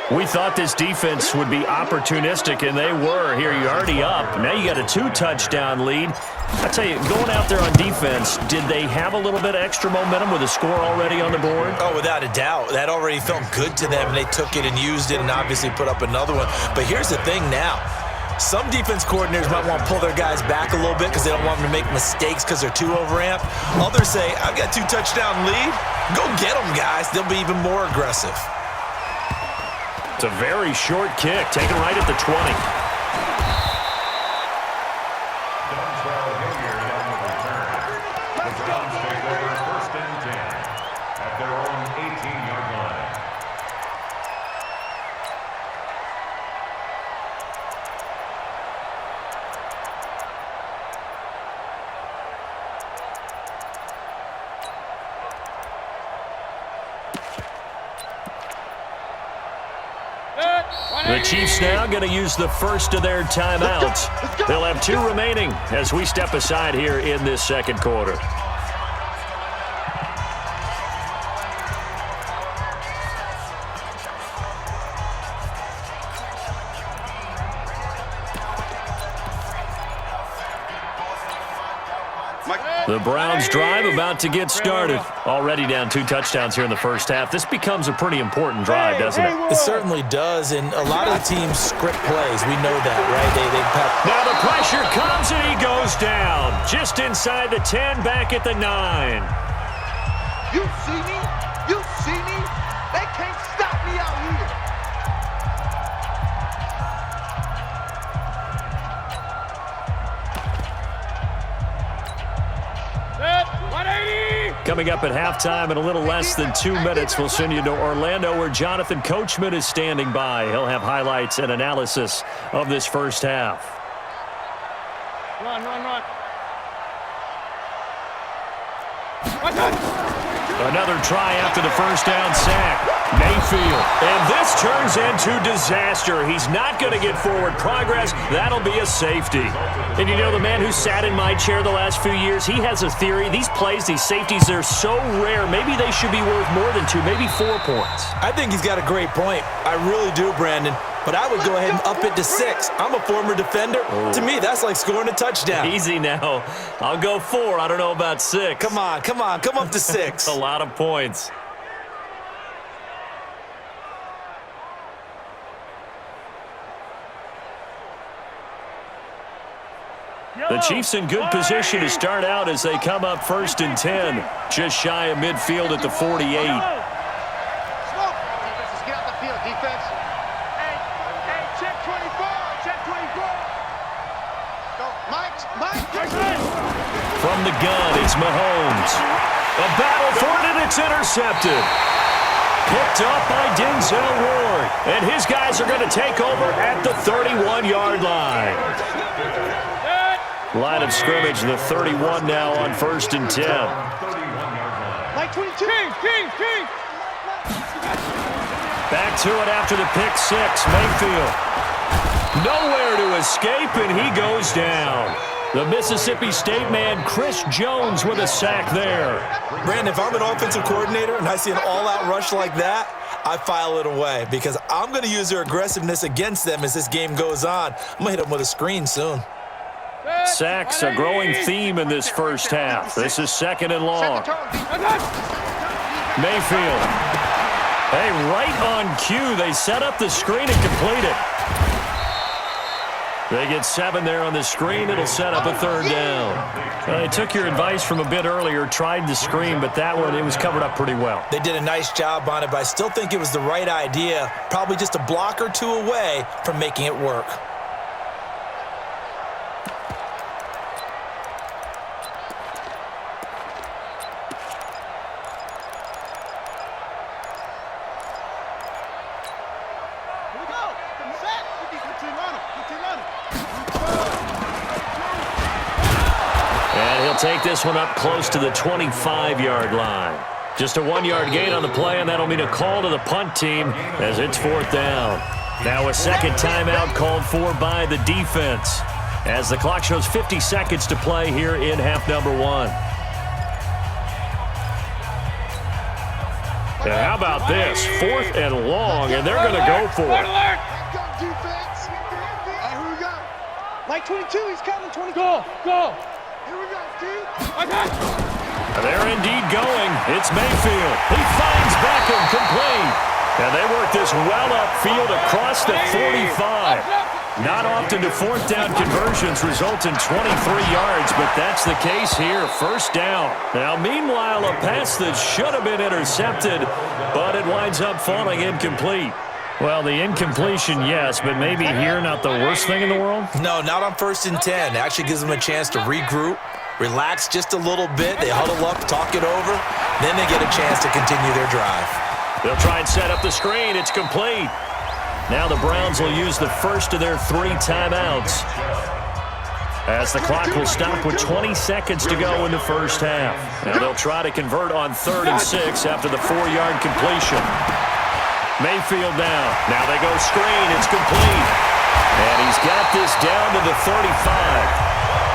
We thought this defense would be opportunistic, and they were. Here, you're already up. Now you got a 2-touchdown lead. I tell you, going out there on defense, did they have a little bit of extra momentum with a score already on the board? Oh, without a doubt. That already felt good to them, and they took it and used it and obviously put up another one. But here's the thing now. Some defense coordinators might want to pull their guys back a little bit because they don't want them to make mistakes because they're too overamped. Others say, I've got 2-touchdown lead. Go get them, guys. They'll be even more aggressive. It's a very short kick, taken right at the 20. The Chiefs now going to use the first of their timeouts. They'll have 2 remaining as we step aside here in this second quarter. The Browns drive about to get started. Already down 2 touchdowns here in the first half. This becomes a pretty important drive, doesn't it? It certainly does, and a lot of the teams script plays. We know that, right? Now the pressure comes, and he goes down. Just inside the 10, back at the 9. You see me? You see me? They can't stop me out here. Coming up at halftime in a little less than 2 minutes, we'll send you to Orlando where Jonathan Coachman is standing by. He'll have highlights and analysis of this first half. Run. Another try after the first down sack. Mayfield. And this turns into disaster. He's not going to get forward progress. That'll be a safety. And you know, the man who sat in my chair the last few years, he has a theory. These plays, these safeties, they're so rare. Maybe they should be worth more than 2, maybe 4 points. I think he's got a great point. I really do, Brandon. But I would go ahead and up it to 6. I'm a former defender. Oh. To me, that's like scoring a touchdown. Easy now. I'll go 4. I don't know about 6. Come on. Come up to 6. A lot of points. The Chiefs in good position to start out as they come up 1st and 10. Just shy of midfield at the 48. Get out the field, defense. Hey, check 24. Check 24. Go, Mike. From the gun, it's Mahomes. A battle for it, and it's intercepted. Picked up by Denzel Ward. And his guys are going to take over at the 31-yard line. Line of scrimmage, the 31 now on 1st and 10. Mike 22. King. Back to it after the pick 6. Mayfield. Nowhere to escape, and he goes down. The Mississippi State man, Chris Jones, with a sack there. Brandon, if I'm an offensive coordinator and I see an all-out rush like that, I file it away because I'm going to use their aggressiveness against them as this game goes on. I'm going to hit them with a screen soon. Sacks, a growing theme in this first half. This is 2nd and long. Mayfield. Hey, right on cue. They set up the screen and complete it. They get 7 there on the screen. It'll set up a 3rd down. They took your advice from a bit earlier, tried the screen, but that one, it was covered up pretty well. They did a nice job on it, but I still think it was the right idea. Probably just a block or 2 away from making it work. Take this one up close to the 25-yard line. Just a 1-yard gain on the play, and that'll mean a call to the punt team as it's 4th down. Now a second timeout called for by the defense as the clock shows 50 seconds to play here in half number 1. And how about this? 4th and long, and they're going to go for it. Go defense. Hey, who we got? Mike 22, he's coming. 20. Go. Here we go, Steve. They're indeed going. It's Mayfield. He finds Beckham complete. And they work this well upfield across the 45. Not often do 4th down conversions result in 23 yards, but that's the case here. 1st down. Now, meanwhile, a pass that should have been intercepted, but it winds up falling incomplete. Well, the incompletion, yes, but maybe here not the worst thing in the world? No, not on 1st and 10. It actually gives them a chance to regroup, relax just a little bit. They huddle up, talk it over. Then they get a chance to continue their drive. They'll try and set up the screen. It's complete. Now the Browns will use the first of their 3 timeouts, as the clock will stop with 20 seconds to go in the 1st half. Now they'll try to convert on 3rd and 6 after the 4-yard completion. Mayfield down. Now they go screen. It's complete. And he's got this down to the 35.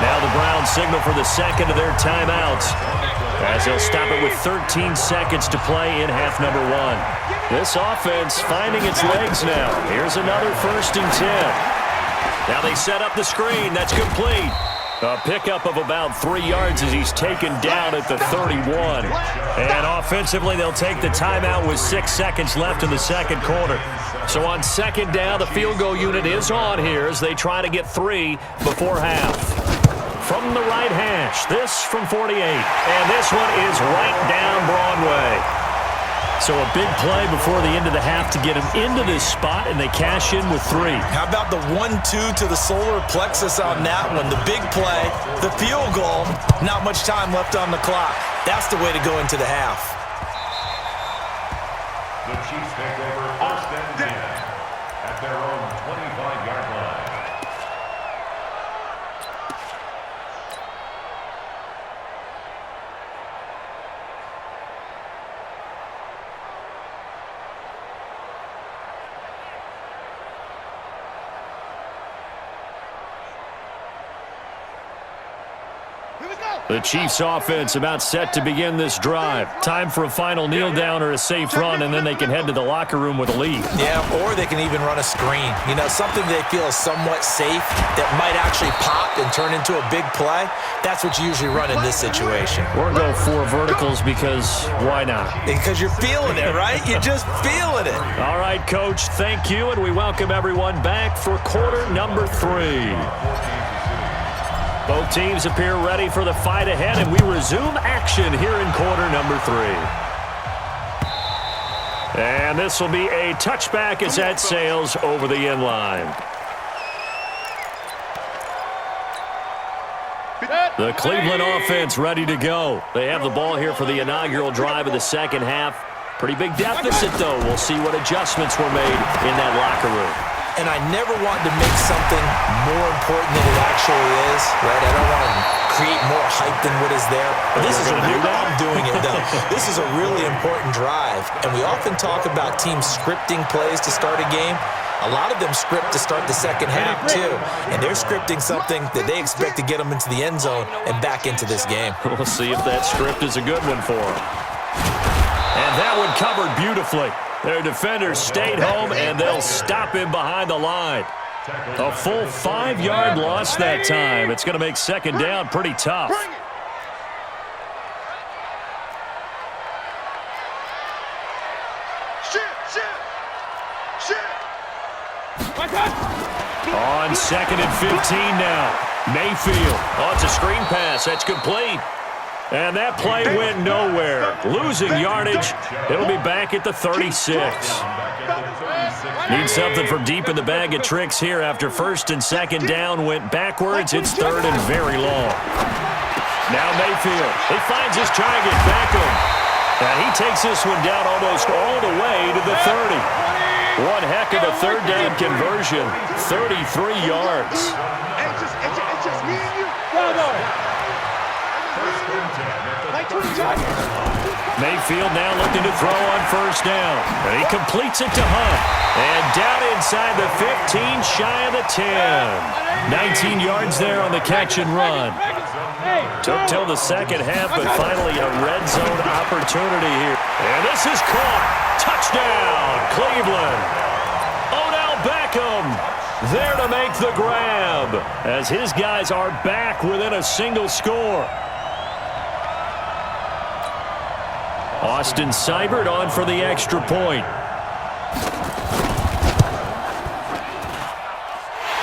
Now the Browns signal for the second of their timeouts, as they'll stop it with 13 seconds to play in half number 1. This offense finding its legs now. Here's another 1st and 10. Now they set up the screen. That's complete. A pickup of about 3 yards as he's taken down at the 31. And offensively, they'll take the timeout with 6 seconds left in the 2nd quarter. So on 2nd down, the field goal unit is on here as they try to get 3 before half. From the right hash, this from 48. And this one is right down Broadway. So a big play before the end of the half to get him into this spot, and they cash in with 3. How about the 1-2 to the solar plexus on that one? The big play, the field goal, not much time left on the clock. That's the way to go into the half. The Chiefs take over 1st and 10 at their own 25-yard line. The Chiefs offense about set to begin this drive. Time for a final kneel down or a safe run, and then they can head to the locker room with a lead. Yeah, or they can even run a screen. You know, something they feel is somewhat safe that might actually pop and turn into a big play. That's what you usually run in this situation. Or go 4 verticals because why not? Because you're feeling it, right? You're just feeling it. All right, Coach, thank you, and we welcome everyone back for quarter number 3. Both teams appear ready for the fight ahead, and we resume action here in quarter number 3. And this will be a touchback as that sails over the end line. The Cleveland offense ready to go. They have the ball here for the inaugural drive of the 2nd half. Pretty big deficit, though. We'll see what adjustments were made in that locker room. And I never want to make something more important than it actually is, right? I don't want to create more hype than what is there. But this is a real, I'm doing it, though. This is a really important drive. And we often talk about teams scripting plays to start a game. A lot of them script to start the 2nd half, too. And they're scripting something that they expect to get them into the end zone and back into this game. We'll see if that script is a good one for them. And that one covered beautifully. Their defenders stayed home, and they'll stop him behind the line. A full 5-yard loss that time. It's going to make 2nd down pretty tough. On 2nd and 15 now. Mayfield. Oh, it's a screen pass. That's complete. And that play went nowhere. Losing yardage. It'll be back at the 36. Need something from deep in the bag of tricks here after 1st and 2nd down went backwards. It's 3rd and very long. Now Mayfield. He finds his target, Beckham. And he takes this one down almost all the way to the 30. One heck of a 3rd down conversion. 33 yards. It's just me and you. Mayfield now looking to throw on 1st down. And he completes it to Hunt. And down inside the 15, shy of the 10. 19 yards there on the catch and run. Took till the second half, but finally a red zone opportunity here. And this is caught. Touchdown, Cleveland. Odell Beckham there to make the grab as his guys are back within a single score. Austin Seibert on for the extra point.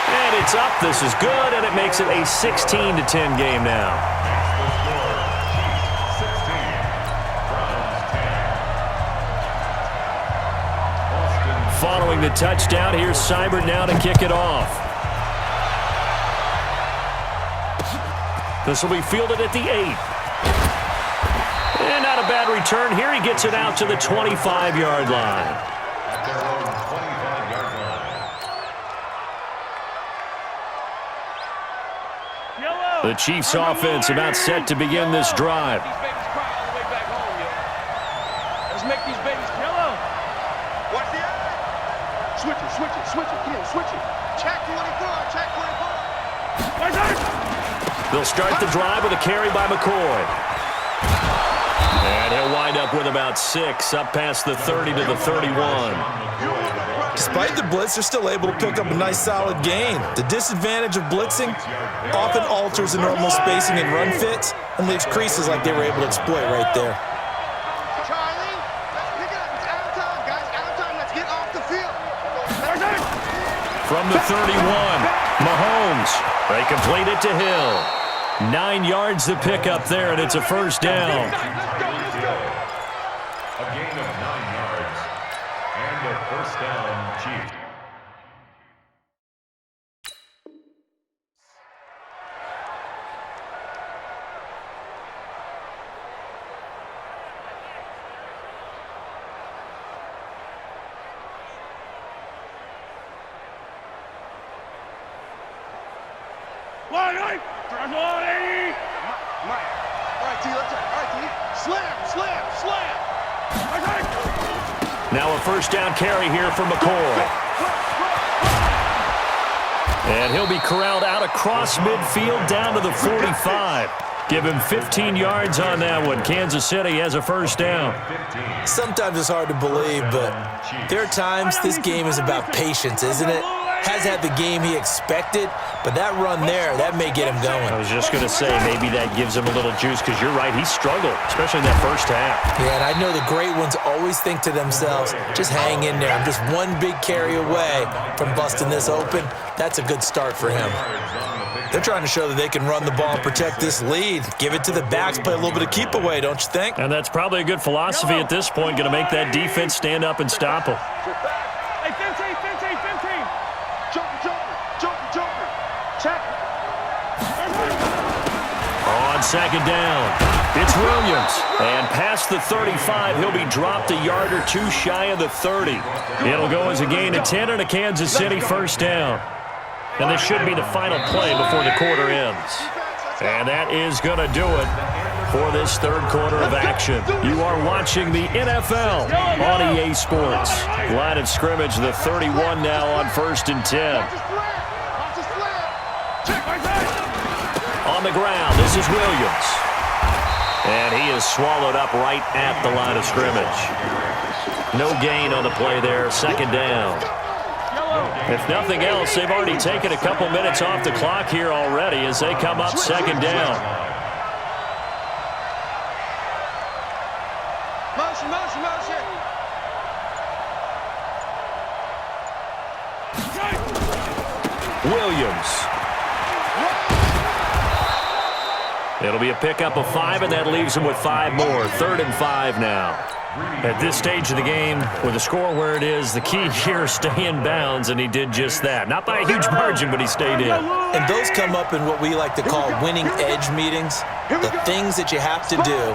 And it's up. This is good, and it makes it a 16-10 game now. Following the touchdown, here's Seibert now to kick it off. This will be fielded at the 8. And not a bad return here. He gets it out to the 25-yard line. The Chiefs' offense about set to begin this drive. Let's make these babies yellow. Watch the eye. Switch it, switch it, switch it. Come on, switch it. Check 24, check 24. They'll start the drive with a carry by McCoy. And he'll wind up with about 6, up past the 30 to the 31. Despite the blitz, they're still able to pick up a nice solid gain. The disadvantage of blitzing often alters the normal spacing and run fits and leaves creases like they were able to exploit right there. Charlie, let's pick it up. It's out of time, guys. Out of time. Let's get off the field. From the 31, Mahomes. They complete it to Hill. 9 yards to pick up there, and it's a first down. A gain of 9 yards and a first down, Chiefs. Now a first down carry here for McCoy. And he'll be corralled out across midfield down to the 45. Give him 15 yards on that one. Kansas City has a first down. Sometimes it's hard to believe, but there are times this game is about patience, isn't it? Has had the game he expected, but that run there, that may get him going. I was just going to say, maybe that gives him a little juice, because you're right, he struggled, especially in that first half. Yeah, and I know the great ones always think to themselves, just hang in there. I'm just one big carry away from busting this open. That's a good start for him. They're trying to show that they can run the ball and protect this lead. Give it to the backs, play a little bit of keep away, don't you think? And that's probably a good philosophy at this point, going to make that defense stand up and stop him. Hey, 15. Joker. Check. On second down, it's Williams. And past the 35, he'll be dropped a yard or two shy of the 30. It'll go as a gain of 10 and a Kansas City first down. And this should be the final play before the quarter ends. And that is going to do it for this third quarter of action. You are watching the NFL on EA Sports. Line of scrimmage, the 31 now on first and 10. On the ground, this is Williams. And he is swallowed up right at the line of scrimmage. No gain on the play there, second down. If nothing else, they've already taken a couple minutes off the clock here already as they come up second down. Motion. Williams. It'll be a pickup of 5, and that leaves him with 5 more. 3rd and 5 now. At this stage of the game, with the score where it is, the key here is stay in bounds, and he did just that. Not by a huge margin, but he stayed in. And those come up in what we like to call winning edge meetings. The things that you have to do,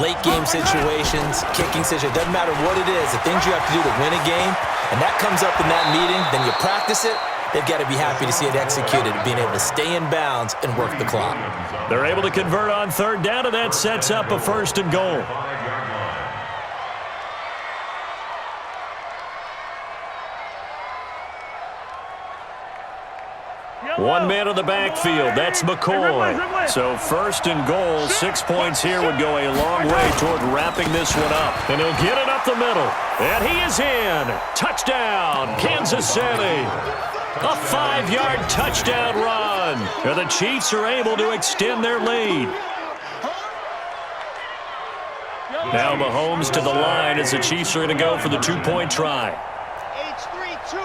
late game situations, kicking situations, doesn't matter what it is, the things you have to do to win a game, and that comes up in that meeting, then you practice it. They've got to be happy to see it executed, being able to stay in bounds and work the clock. They're able to convert on third down, and that sets up a first and goal. One man in the backfield. That's McCoy. So first and goal, 6 points here would go a long way toward wrapping this one up. And he'll get it up the middle. And he is in. Touchdown, Kansas City. A 5-yard touchdown run. And the Chiefs are able to extend their lead. Now Mahomes to the line as the Chiefs are going to go for the 2-point try. H3, 2,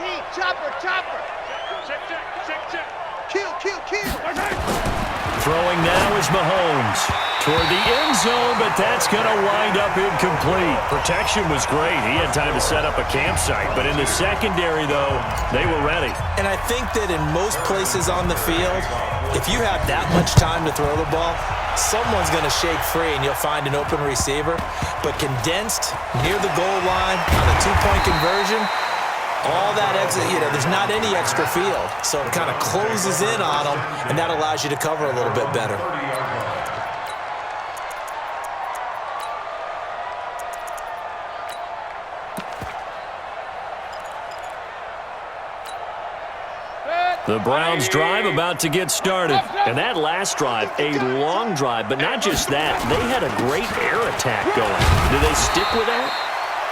18. Chopper, chopper. Kill. Throwing now is Mahomes toward the end zone, but that's going to wind up incomplete. Protection was great. He had time to set up a campsite, but in the secondary, though, they were ready. And I think that in most places on the field, if you have that much time to throw the ball, someone's going to shake free and you'll find an open receiver. But condensed near the goal line on a 2-point conversion, all that exit, there's not any extra field. So it kind of closes in on them, and that allows you to cover a little bit better. The Browns drive about to get started. And that last drive, a long drive, but not just that. They had a great air attack going. Do they stick with that?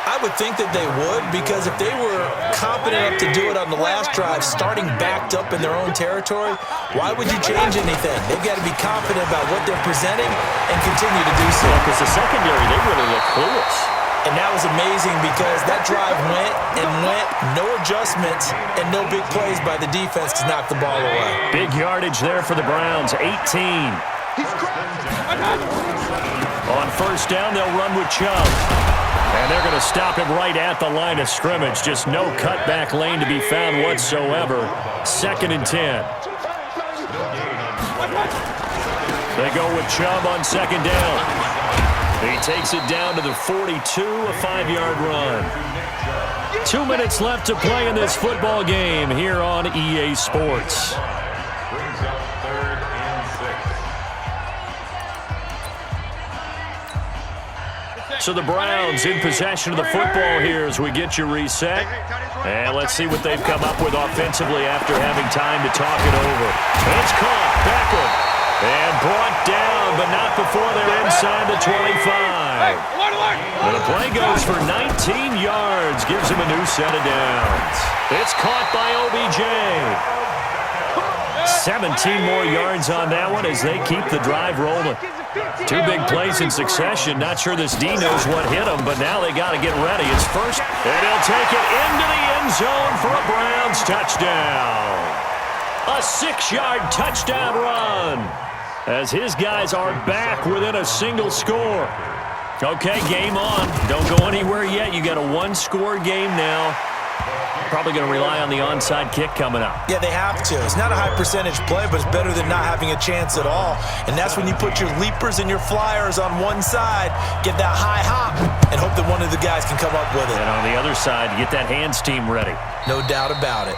I would think that they would, because if they were competent enough to do it on the last drive, starting backed up in their own territory, why would you change anything? They've got to be confident about what they're presenting and continue to do so. Because the secondary, they really look clueless. And that was amazing because that drive went, no adjustments, and no big plays by the defense to knock the ball away. Big yardage there for the Browns, 18. On first down, they'll run with Chubb. And they're going to stop him right at the line of scrimmage. Just no cutback lane to be found whatsoever. 2nd and 10. They go with Chubb on 2nd down. He takes it down to the 42, a 5-yard run. 2 minutes left to play in this football game here on EA Sports. So the Browns in possession of the football here as we get you reset. And let's see what they've come up with offensively after having time to talk it over. It's caught. Beckham. And brought down, but not before they're inside the 25. And the play goes for 19 yards. Gives him a new set of downs. It's caught by OBJ. 17 more yards on that one as they keep the drive rolling. 2 big plays in succession. Not sure this D knows what hit him, but now they got to get ready. It's first, and he'll take it into the end zone for a Browns touchdown. A 6-yard touchdown run as his guys are back within a single score. Okay, game on. Don't go anywhere yet. You got a 1-score game now. Probably going to rely on the onside kick coming up. Yeah, they have to. It's not a high percentage play, but it's better than not having a chance at all. And that's when you put your leapers and your flyers on one side, get that high hop, and hope that one of the guys can come up with it. And on the other side, get that hands team ready. No doubt about it.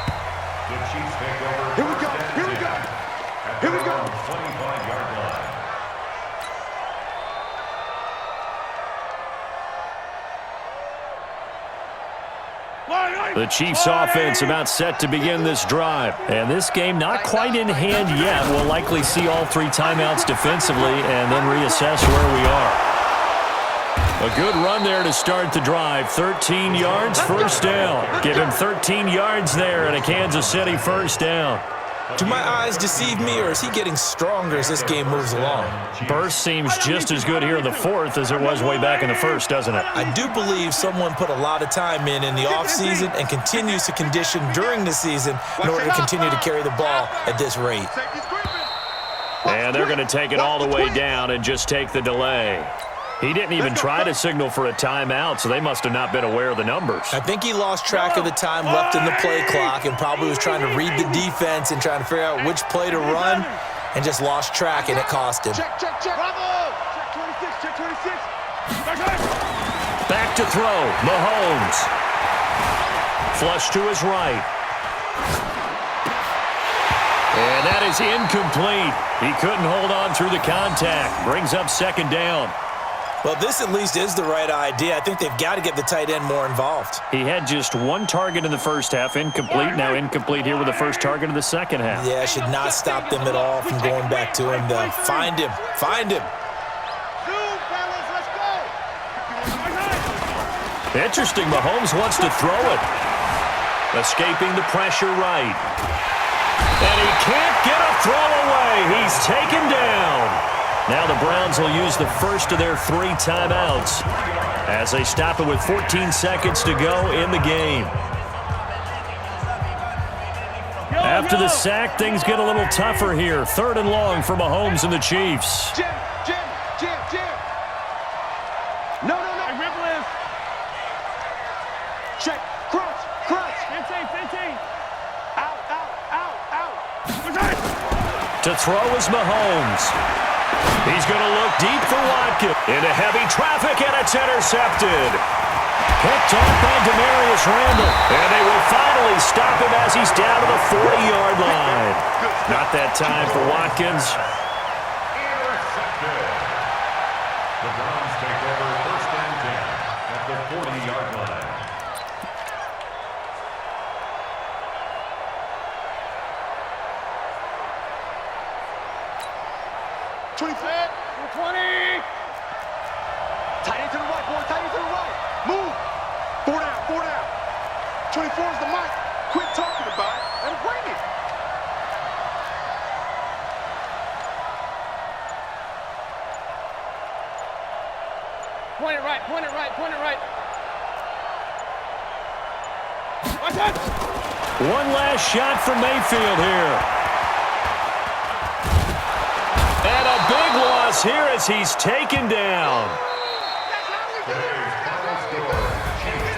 The Chiefs take over. Here we go. 25-yard line. The Chiefs offense about set to begin this drive. And this game not quite in hand yet. We'll likely see all 3 timeouts defensively and then reassess where we are. A good run there to start the drive. 13 yards, first down. Give him 13 yards there and a Kansas City first down. Do my eyes deceive me, or is he getting stronger as this game moves along? Burst seems just as good here in the 4th as it was way back in the 1st, doesn't it? I do believe someone put a lot of time in the offseason and continues to condition during the season in order to continue to carry the ball at this rate. And they're going to take it all the way down and just take the delay. He didn't even try to signal for a timeout, so they must have not been aware of the numbers. I think he lost track of the time left in the play clock and probably was trying to read the defense and trying to figure out which play to run and just lost track, and it cost him. Check. Bravo. Check 26. Back to throw. Mahomes. Flush to his right. And that is incomplete. He couldn't hold on through the contact. Brings up 2nd down. Well, this at least is the right idea. I think they've got to get the tight end more involved. He had just one target in the first half, incomplete. Now incomplete here with the first target of the second half. Yeah, should not stop them at all from going back to him, though. Find him. Find him. Interesting, Mahomes wants to throw it. Escaping the pressure right. And he can't get a throw away. He's taken down. Now the Browns will use the first of their 3 timeouts as they stop it with 14 seconds to go in the game. After the sack, things get a little tougher here. 3rd and long for Mahomes and the Chiefs. Jim. No. Check. Crunch. 15. Out. To throw is Mahomes. He's going to look deep for Watkins. Into heavy traffic, and it's intercepted. Picked off by Demarius Randall. And they will finally stop him as he's down to the 40-yard line. Not that time for Watkins. Intercepted. The Browns take over 1st and 10 at the 40-yard line. Tight end to the right, boy. Tight end to the right. Move. 4 down. 24 is the mic. Quit talking about it and bring it. Point it right. Watch out. One last shot from Mayfield here. And a big loss here as he's taken down.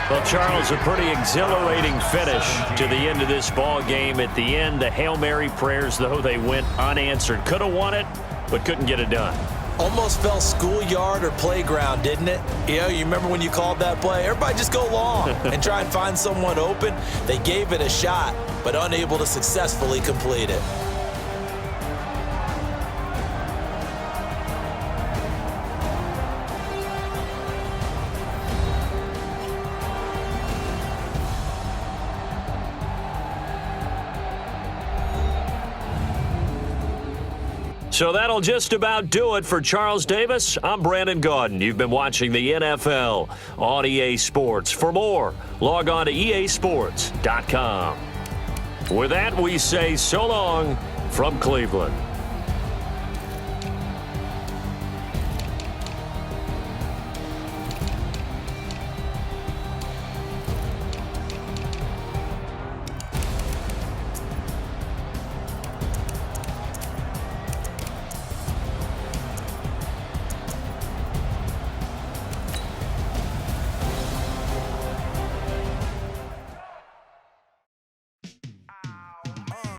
Well, Charles, a pretty exhilarating finish to the end of this ball game. At the end, the Hail Mary prayers, though, they went unanswered. Could have won it, but couldn't get it done. Almost fell schoolyard or playground, didn't it? You remember when you called that play? Everybody just go long and try and find someone open. They gave it a shot, but unable to successfully complete it. So that'll just about do it for Charles Davis. I'm Brandon Gaudin. You've been watching the NFL on EA Sports. For more, log on to easports.com. With that, we say so long from Cleveland.